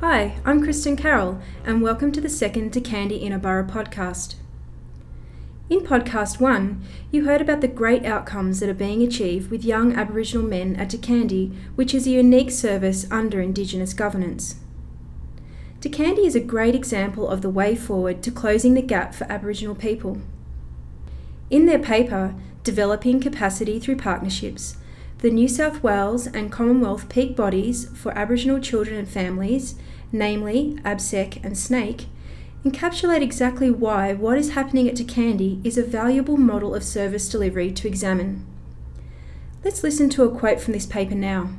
Hi, I'm Kristen Carroll, and welcome to the second Tirkandi Inaburra podcast. In podcast 1, you heard about the great outcomes that are being achieved with young Aboriginal men at Tirkandi, which is a unique service under Indigenous governance. Tirkandi is a great example of the way forward to closing the gap for Aboriginal people. In their paper, Developing Capacity Through Partnerships, the New South Wales and Commonwealth peak bodies for Aboriginal children and families, namely ABSEC and SNAKE, encapsulate exactly why what is happening at Tirkandi is a valuable model of service delivery to examine. Let's listen to a quote from this paper now.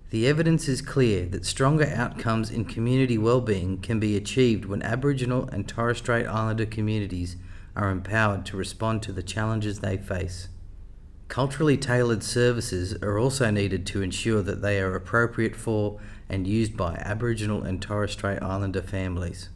The evidence is clear that stronger outcomes in community well-being can be achieved when Aboriginal and Torres Strait Islander communities are empowered to respond to the challenges they face. Culturally tailored services are also needed to ensure that they are appropriate for and used by Aboriginal and Torres Strait Islander families.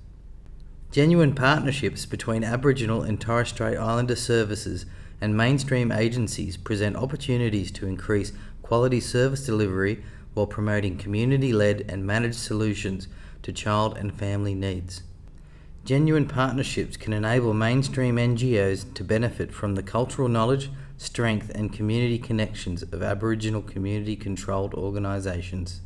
Genuine partnerships between Aboriginal and Torres Strait Islander services and mainstream agencies present opportunities to increase quality service delivery while promoting community-led and managed solutions to child and family needs. Genuine partnerships can enable mainstream NGOs to benefit from the cultural knowledge, strength and community connections of Aboriginal community-controlled organisations.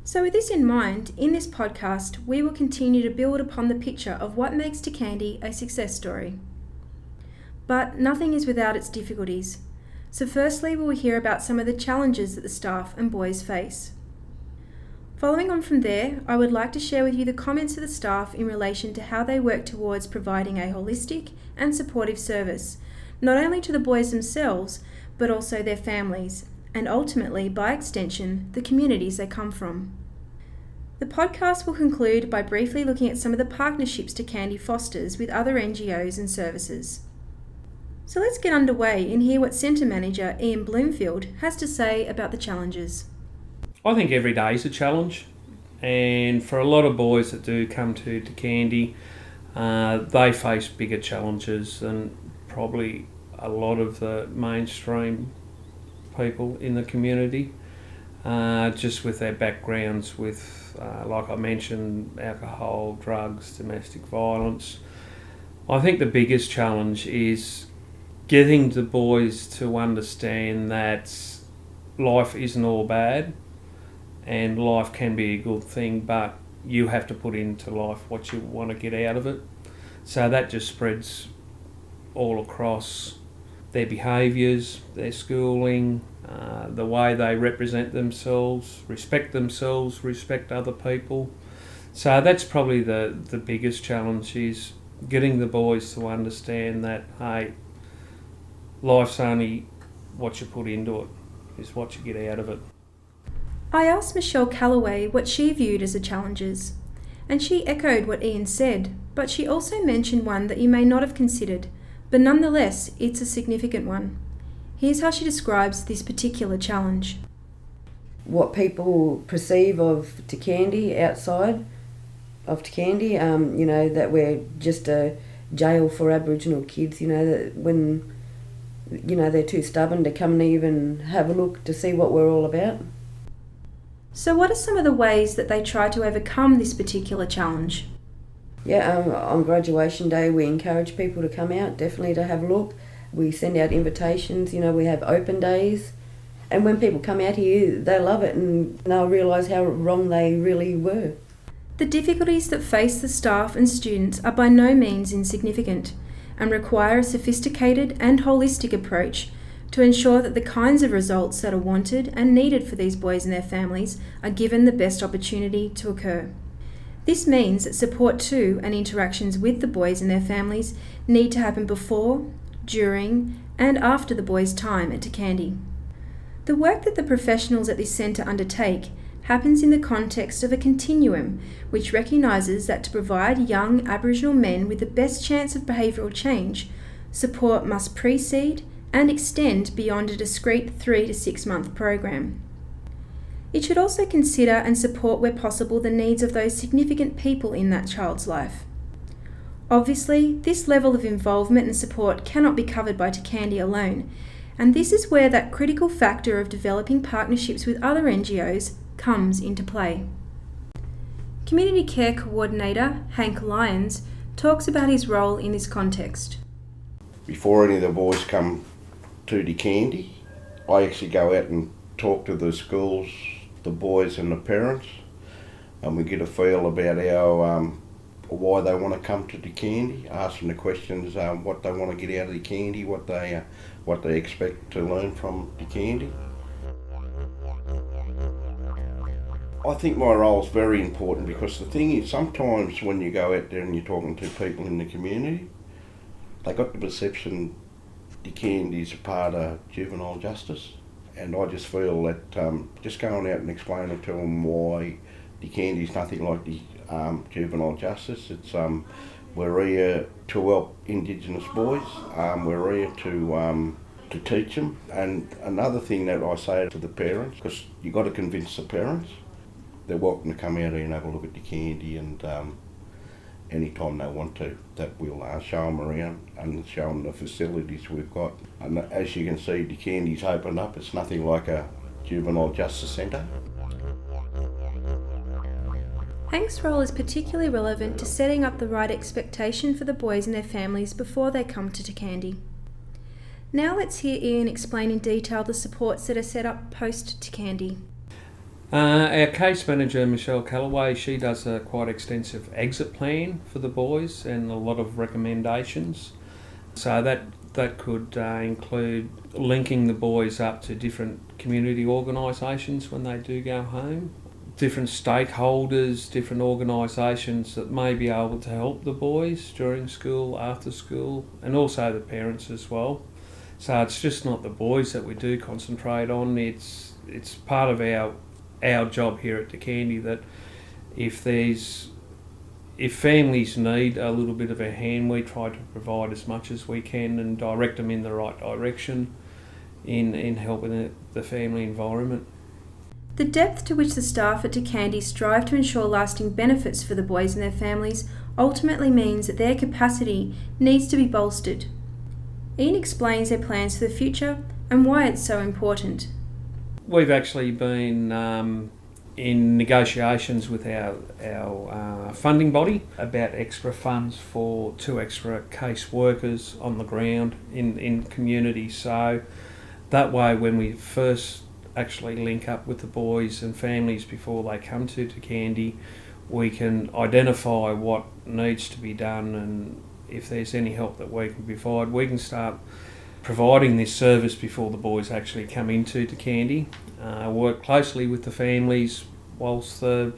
So with this in mind, in this podcast, we will continue to build upon the picture of what makes Tirkandi a success story. But nothing is without its difficulties. So firstly, we will hear about some of the challenges that the staff and boys face. Following on from there, I would like to share with you the comments of the staff in relation to how they work towards providing a holistic and supportive service, not only to the boys themselves, but also their families, and ultimately, by extension, the communities they come from. The podcast will conclude by briefly looking at some of the partnerships Tirkandi fosters with other NGOs and services. So let's get underway and hear what Centre Manager Ian Bloomfield has to say about the challenges. I think every day is a challenge, and for a lot of boys that do come to Tirkandi, they face bigger challenges than probably a lot of the mainstream people in the community, just with their backgrounds with, like I mentioned, alcohol, drugs, domestic violence. I think the biggest challenge is getting the boys to understand that life isn't all bad and life can be a good thing, but you have to put into life what you want to get out of it. So that just spreads all across their behaviours, their schooling, the way they represent themselves, respect other people. So that's probably the biggest challenge, is getting the boys to understand that, hey, life's only what you put into it, is what you get out of it. I asked Michelle Calloway what she viewed as the challenges, and she echoed what Ian said, but she also mentioned one that you may not have considered, but nonetheless, it's a significant one. Here's how she describes this particular challenge. What people perceive of Tirkandi outside of Tirkandi, that we're just a jail for Aboriginal kids, that when, they're too stubborn to come and even have a look to see what we're all about. So what are some of the ways that they try to overcome this particular challenge? Yeah, on graduation day we encourage people to come out, definitely to have a look. We send out invitations, we have open days. And when people come out here, they love it and they'll realise how wrong they really were. The difficulties that face the staff and students are by no means insignificant and require a sophisticated and holistic approach to ensure that the kinds of results that are wanted and needed for these boys and their families are given the best opportunity to occur. This means that support to and interactions with the boys and their families need to happen before, during, and after the boys' time at Tirkandi. The work that the professionals at this centre undertake happens in the context of a continuum which recognises that to provide young Aboriginal men with the best chance of behavioural change, support must precede and extend beyond a discrete 3 to 6 month program. It should also consider and support where possible the needs of those significant people in that child's life. Obviously, this level of involvement and support cannot be covered by Tirkandi alone, and this is where that critical factor of developing partnerships with other NGOs comes into play. Community Care Coordinator Hank Lyons talks about his role in this context. Before any of the boys come to Tirkandi, I actually go out and talk to the schools, the boys and the parents, and we get a feel about why they want to come to Tirkandi, ask them the questions, what they want to get out of Tirkandi, what they expect to learn from Tirkandi. I think my role is very important because the thing is, sometimes when you go out there and you're talking to people in the community, they got the perception Tirkandi is a part of juvenile justice, and I just feel that just going out and explaining to them why Tirkandi is nothing like the juvenile justice. It's we're here to help Indigenous boys. We're here to teach them. And another thing that I say to the parents, because you got to convince the parents, they're welcome to come out here and have a look at Tirkandi, and anytime they want to, that we'll show them around and show them the facilities we've got. And as you can see, Tirkandi's opened up. It's nothing like a juvenile justice centre. Hank's role is particularly relevant to setting up the right expectation for the boys and their families before they come to Tirkandi. Now let's hear Ian explain in detail the supports that are set up post-Tirkandi. Our case manager, Michelle Callaway, she does a quite extensive exit plan for the boys and a lot of recommendations. So that could include linking the boys up to different community organisations when they do go home, different stakeholders, different organisations that may be able to help the boys during school, after school, and also the parents as well. So it's just not the boys that we do concentrate on, it's part of our job here at Tirkandi that if families need a little bit of a hand, we try to provide as much as we can and direct them in the right direction in helping the family environment. The depth to which the staff at Tirkandi strive to ensure lasting benefits for the boys and their families ultimately means that their capacity needs to be bolstered. Ian explains their plans for the future and why it's so important. We've actually been in negotiations with our funding body about extra funds for 2 extra case workers on the ground in community. So that way, when we first actually link up with the boys and families before they come to Tirkandi, we can identify what needs to be done, and if there's any help that we can provide, we can start providing this service before the boys actually come into Tirkandi. Work closely with the families whilst the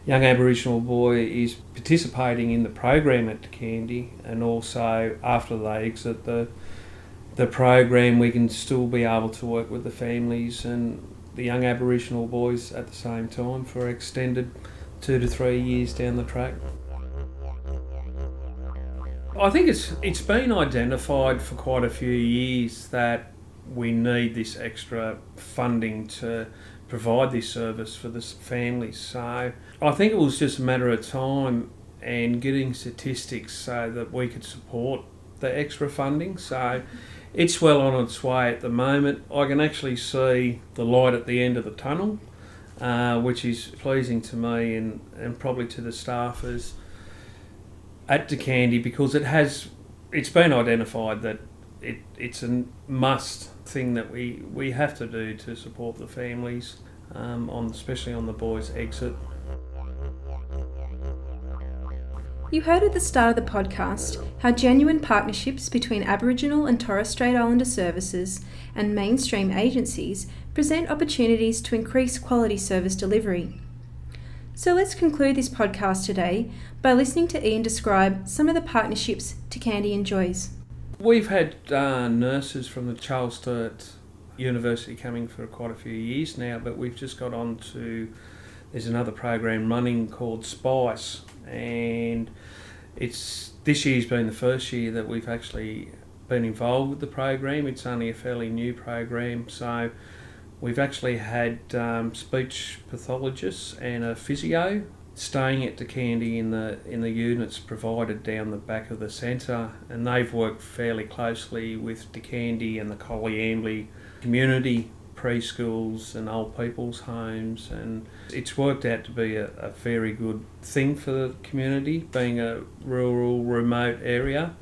young Aboriginal boy is participating in the program at Tirkandi, and also after they exit the program, we can still be able to work with the families and the young Aboriginal boys at the same time for extended 2 to 3 years down the track. I think it's been identified for quite a few years that we need this extra funding to provide this service for the families. So I think it was just a matter of time and getting statistics so that we could support the extra funding. So it's well on its way at the moment. I can actually see the light at the end of the tunnel, which is pleasing to me and probably to the staffers at Tirkandi, because it's been identified that it's a must thing that we have to do to support the families, especially on the boys' exit. You heard at the start of the podcast how genuine partnerships between Aboriginal and Torres Strait Islander services and mainstream agencies present opportunities to increase quality service delivery. So let's conclude this podcast today by listening to Ian describe some of the partnerships Tirkandi enjoys. We've had nurses from the Charles Sturt University coming for quite a few years now, but we've just got on to, there's another program running called SPICE, and this year's been the first year that we've actually been involved with the program. It's only a fairly new program, so we've actually had speech pathologists and a physio staying at Tirkandi in the units provided down the back of the centre, and they've worked fairly closely with Tirkandi and the Colliambly community preschools and old people's homes, and it's worked out to be a very good thing for the community, being a rural, remote area.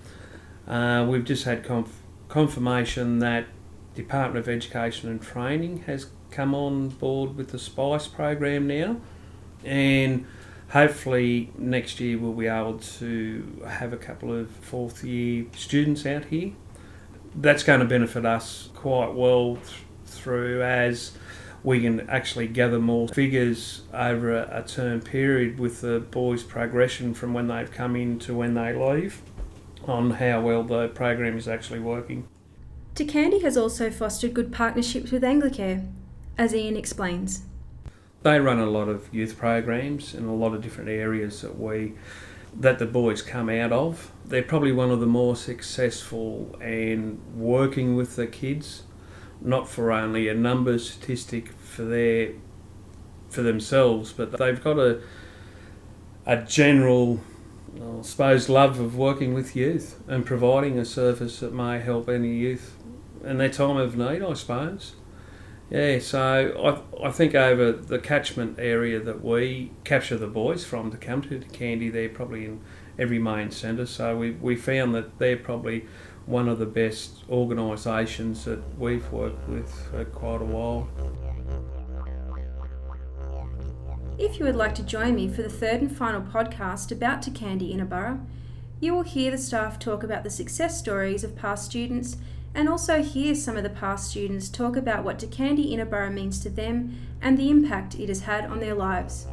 We've just had confirmation that Department of Education and Training has come on board with the SPICE program now, and hopefully next year we'll be able to have a couple of fourth year students out here. That's going to benefit us quite well through, as we can actually gather more figures over a term period with the boys' progression from when they've come in to when they leave, on how well the program is actually working. Tirkandi has also fostered good partnerships with Anglicare, as Ian explains. They run a lot of youth programs in a lot of different areas that the boys come out of. They're probably one of the more successful and working with the kids, not for only a numbers statistic for themselves, but they've got a general, I suppose, love of working with youth and providing a service that may help any youth in their time of need, I suppose. Yeah, so I think over the catchment area that we capture the boys from to come to Tirkandi, they're probably in every main centre. So we found that they're probably one of the best organisations that we've worked with for quite a while. If you would like to join me for the third and final podcast about Tirkandi Inaburra, you will hear the staff talk about the success stories of past students, and also hear some of the past students talk about what Tirkandi Inaburra means to them and the impact it has had on their lives.